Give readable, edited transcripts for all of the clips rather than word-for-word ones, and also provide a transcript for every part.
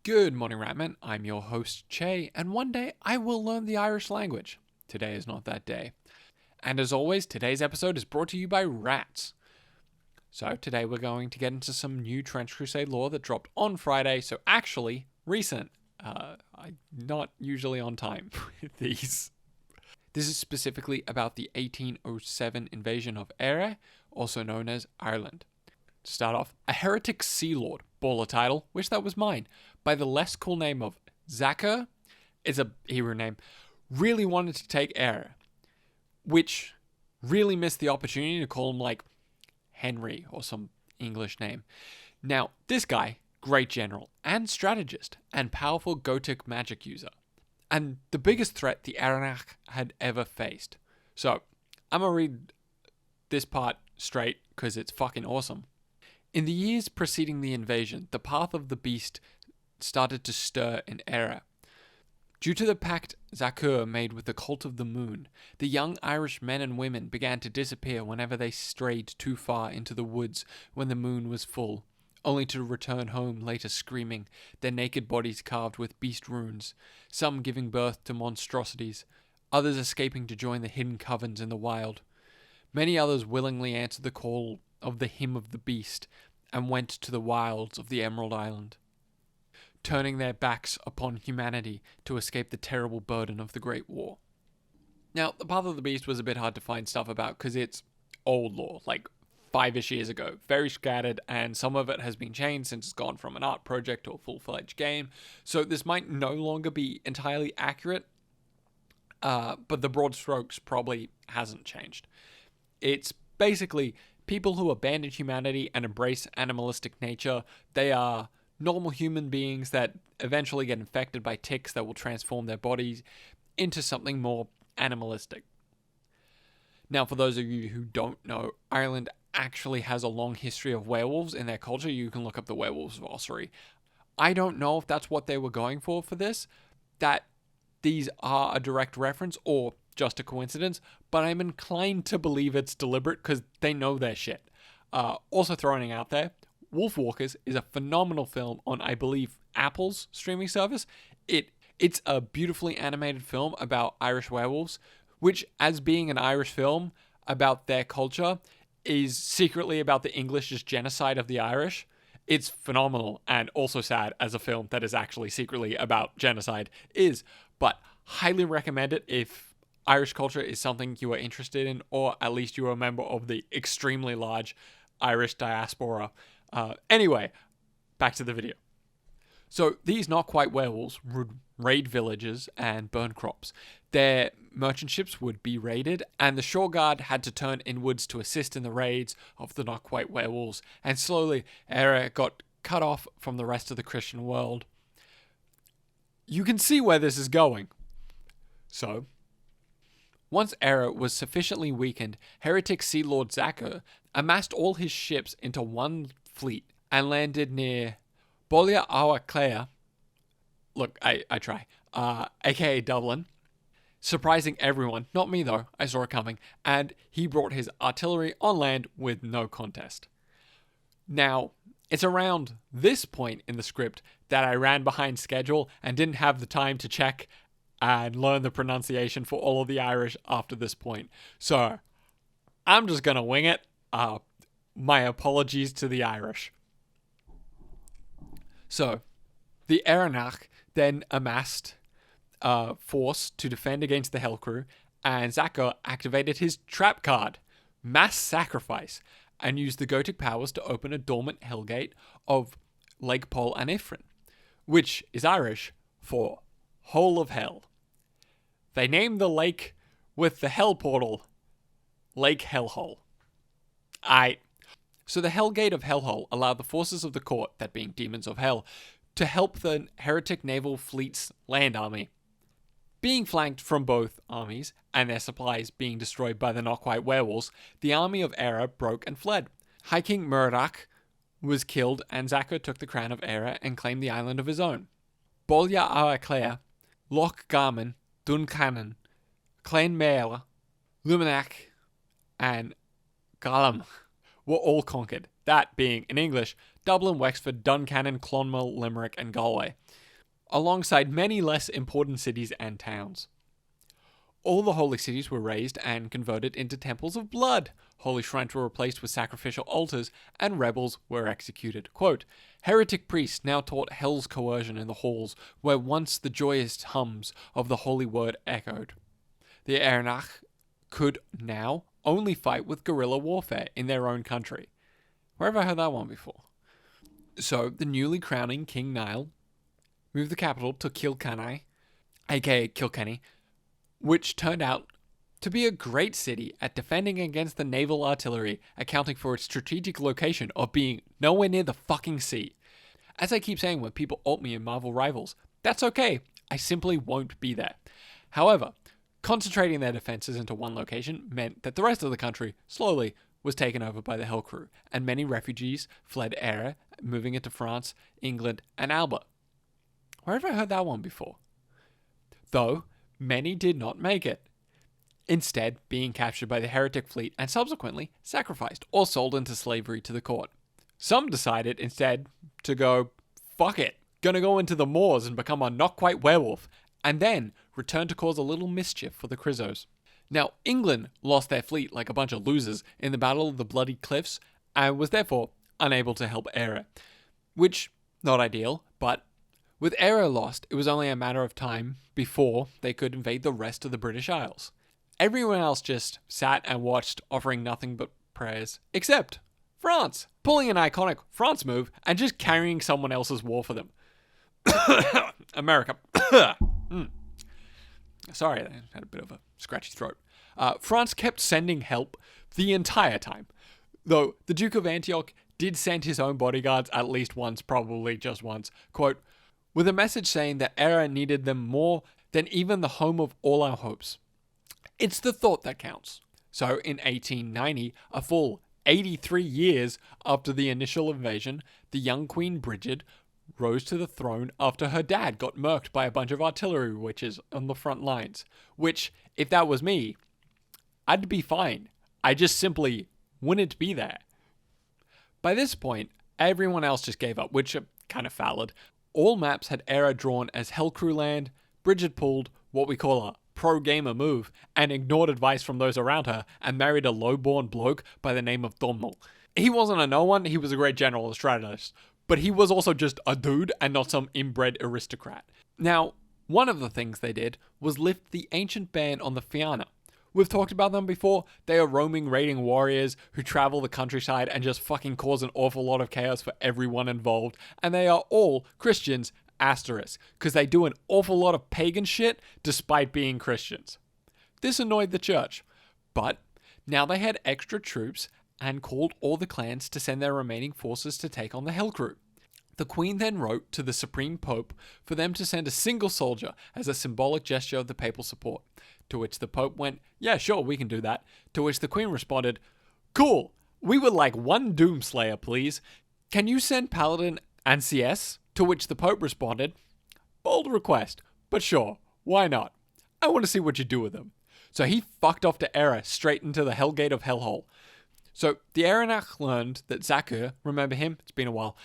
Good morning, Ratman. I'm your host, Che, and one day I will learn the Irish language. Today is not that day. And as always, today's episode is brought to you by rats. So today we're going to get into some new Trench Crusade lore that dropped on Friday, so actually recent. I'm not usually on time with these. This is specifically about the 1807 invasion of Éire, also known as Ireland. To start off, a heretic sea lord, baller title, wish that was mine, by the less cool name of Zaka, is a Hebrew name, really wanted to take Éire, which really missed the opportunity to call him like Henry or some English name. Now, this guy, great general and strategist and powerful Gotic magic user, and the biggest threat the Éire had ever faced. So, I'm gonna read this part straight because it's fucking awesome. In the years preceding the invasion, the path of the beast started to stir in Éire. Due to the pact Zakur made with the cult of the moon, the young Irish men and women began to disappear whenever they strayed too far into the woods when the moon was full, only to return home later screaming, their naked bodies carved with beast runes, some giving birth to monstrosities, others escaping to join the hidden covens in the wild. Many others willingly answered the call of the hymn of the beast and went to the wilds of the Emerald Island, turning their backs upon humanity to escape the terrible burden of the Great War. Now, the Path of the Beast was a bit hard to find stuff about because it's old lore, like 5-ish years ago, very scattered, and some of it has been changed since it's gone from an art project to a full-fledged game, so this might no longer be entirely accurate, but the broad strokes probably hasn't changed. It's basically people who abandon humanity and embrace animalistic nature. They are normal human beings that eventually get infected by ticks that will transform their bodies into something more animalistic. Now, for those of you who don't know, Ireland actually has a long history of werewolves in their culture. You can look up the werewolves of Ossory. I don't know if that's what they were going for this, that these are a direct reference or just a coincidence, but I'm inclined to believe it's deliberate because they know their shit. Also throwing it out there, Wolfwalkers is a phenomenal film on, I believe, Apple's streaming service. It's a beautifully animated film about Irish werewolves, which, as being an Irish film about their culture, is secretly about the English genocide of the Irish. It's phenomenal and also sad as a film that is actually secretly about genocide is, but highly recommend it if Irish culture is something you are interested in, or at least you are a member of the extremely large Irish diaspora. Anyway, back to the video. So these not quite werewolves would raid villages and burn crops. Their merchant ships would be raided, and the shore guard had to turn inwards to assist in the raids of the not quite werewolves, and slowly Éire got cut off from the rest of the Christian world. You can see where this is going. So, once Éire was sufficiently weakened, heretic Sea Lord Zakur amassed all his ships into one fleet and landed near Bolia Awa Clare, aka Dublin, surprising everyone, not me though, I saw it coming, and he brought his artillery on land with no contest. Now, it's around this point in the script that I ran behind schedule and didn't have the time to check and learn the pronunciation for all of the Irish after this point. So, I'm just gonna wing it. My apologies to the Irish. So, the Éire then amassed a force to defend against the Hell Crew, and Zakur activated his trap card, Mass Sacrifice, and used the Gotic powers to open a dormant Hellgate of Lake Pol and Ifrin, which is Irish for Hole of Hell. They named the lake with the Hell Portal Lake Hellhole. So the Hellgate of Hellhole allowed the forces of the court, that being demons of hell, to help the heretic naval fleet's land army. Being flanked from both armies, and their supplies being destroyed by the not quite werewolves, the army of Éire broke and fled. High King Murdoch was killed, and Zakur took the crown of Éire and claimed the island of his own. Bolia Awa Clare, Loch Garman, Duncannon, Clan Mael, Luminac, and Galam were all conquered. that being, in English, Dublin, Wexford, Duncannon, Clonmel, Limerick, and Galway, alongside many less important cities and towns. All the holy cities were razed and converted into temples of blood. Holy shrines were replaced with sacrificial altars, and rebels were executed. Quote, heretic priests now taught hell's coercion in the halls where once the joyous hums of the holy word echoed. The Éire could now only fight with guerrilla warfare in their own country. Where have I heard that one before? So, the newly crowning King Niall moved the capital to Kilkenny, aka Kilkenny, which turned out to be a great city at defending against the naval artillery, accounting for its strategic location of being nowhere near the fucking sea. As I keep saying when people alt me in Marvel Rivals, that's okay, I simply won't be there. However, concentrating their defenses into one location meant that the rest of the country, slowly, was taken over by the Hell Crew, and many refugees fled Éire, moving into France, England, and Alba. Where have I heard that one before? Though, many did not make it, instead being captured by the heretic fleet and subsequently sacrificed or sold into slavery to the court. Some decided instead to go, fuck it, gonna go into the moors and become a not-quite werewolf, and then return to cause a little mischief for the Crisos. Now, England lost their fleet like a bunch of losers in the Battle of the Bloody Cliffs and was therefore unable to help Éire, which, not ideal, but with Éire lost, it was only a matter of time before they could invade the rest of the British Isles. Everyone else just sat and watched, offering nothing but prayers, except France, pulling an iconic France move and just carrying someone else's war for them. America. Sorry, I had a bit of a scratchy throat. France kept sending help the entire time, though the Duke of Antioch did send his own bodyguards at least once, probably just once, quote, with a message saying that Éire needed them more than even the home of all our hopes. It's the thought that counts. So in 1890, a full 83 years after the initial invasion, the young Queen Bridget rose to the throne after her dad got murked by a bunch of artillery witches on the front lines, which, if that was me, I'd be fine. I just simply wouldn't be there. By this point, everyone else just gave up, which kind of valid. All maps had Éire drawn as Hellcrew land. Bridget pulled what we call a pro-gamer move and ignored advice from those around her and married a low-born bloke by the name of Domhnall. He wasn't a no-one, he was a great general and strategist, but he was also just a dude and not some inbred aristocrat. Now, one of the things they did was lift the ancient ban on the Fianna. We've talked about them before. They are roaming, raiding warriors who travel the countryside and just fucking cause an awful lot of chaos for everyone involved. And they are all Christians, asterisk, because they do an awful lot of pagan shit despite being Christians. This annoyed the church, but now they had extra troops and called all the clans to send their remaining forces to take on the Hell Crew. The Queen then wrote to the Supreme Pope for them to send a single soldier as a symbolic gesture of the papal support, to which the Pope went, yeah, sure, we can do that, to which the Queen responded, cool, we would like one Doomslayer, please. Can you send Paladin and CS? To which the Pope responded, bold request, but sure, why not? I want to see what you do with them. So he fucked off to Éire straight into the Hellgate of Hellhole. So the Éire learned that Zakur, remember him? It's been a while,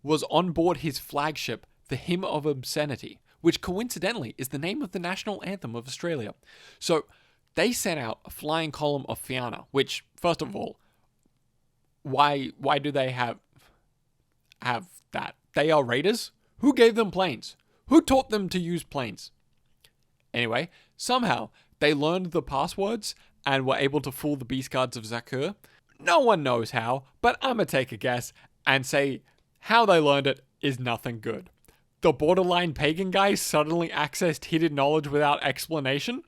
was on board his flagship, the Hymn of Obscenity, which coincidentally is the name of the national anthem of Australia. So they sent out a flying column of Fianna, which, first of all, why do they have that? They are raiders? Who gave them planes? Who taught them to use planes? Anyway, somehow they learned the passwords and were able to fool the beast guards of Zakur. No one knows how, but I'ma take a guess and say how they learned it is nothing good. The borderline pagan guy suddenly accessed hidden knowledge without explanation?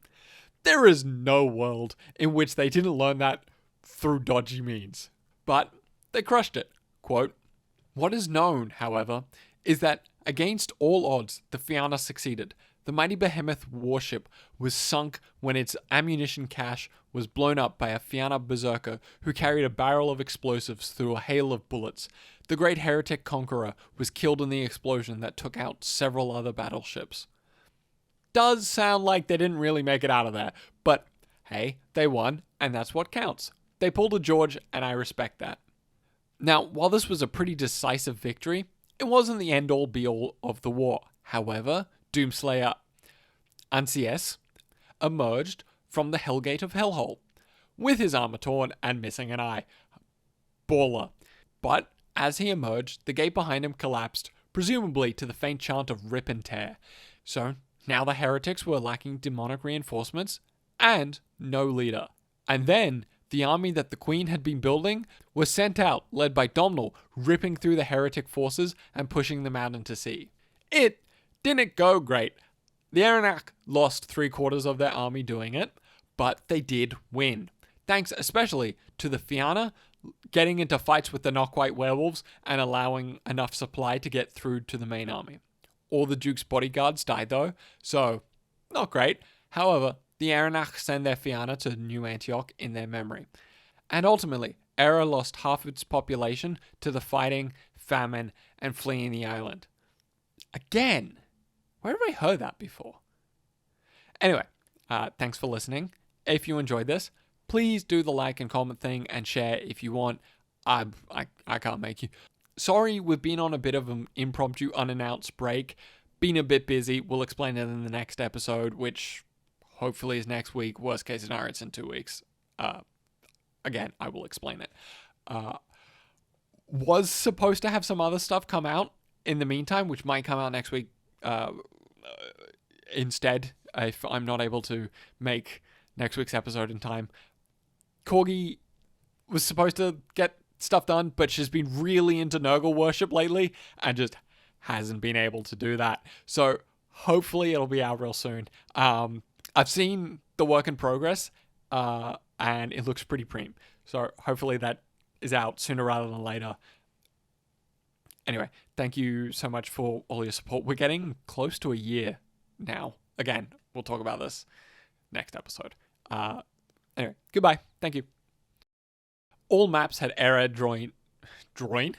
There is no world in which they didn't learn that through dodgy means. But they crushed it. Quote, what is known, however, is that against all odds, the Fianna succeeded. The mighty behemoth warship was sunk when its ammunition cache was blown up by a Fianna berserker who carried a barrel of explosives through a hail of bullets. The great heretic conqueror was killed in the explosion that took out several other battleships. Does sound like they didn't really make it out of there, but hey, they won, and that's what counts. They pulled a George, and I respect that. Now, while this was a pretty decisive victory, it wasn't the end-all be-all of the war. However, Doomslayer Ansies emerged from the Hellgate of Hellhole, with his armor torn and missing an eye. Baller. But as he emerged, the gate behind him collapsed, presumably to the faint chant of rip and tear. So now the heretics were lacking demonic reinforcements and no leader. And then the army that the Queen had been building was sent out, led by Domhnall, ripping through the heretic forces and pushing them out into sea. It didn't go great. The Éire lost 3/4 of their army doing it, but they did win. Thanks especially to the Fianna getting into fights with the not quite werewolves and allowing enough supply to get through to the main army. All the Duke's bodyguards died though, so not great. However, the Éire send their Fianna to New Antioch in their memory. And ultimately, Éire lost half its population to the fighting, famine, and fleeing the island. Again, where have I heard that before? Anyway, thanks for listening. If you enjoyed this, please do the like and comment thing and share if you want. I can't make you. Sorry, we've been on a bit of an impromptu, unannounced break. Been a bit busy. We'll explain it in the next episode, which hopefully is next week. Worst case scenario, it's in 2 weeks. Again, I will explain it. Was supposed to have some other stuff come out in the meantime, which might come out next week instead, if I'm not able to make next week's episode in time. Corgi was supposed to get stuff done, but she's been really into Nurgle worship lately and just hasn't been able to do that. So hopefully it'll be out real soon. I've seen the work in progress, and it looks pretty preem. So hopefully that is out sooner rather than later. Anyway, thank you so much for all your support. We're getting close to a year now. Again, we'll talk about this next episode. Anyway, goodbye. Thank you. All maps had Éire drawing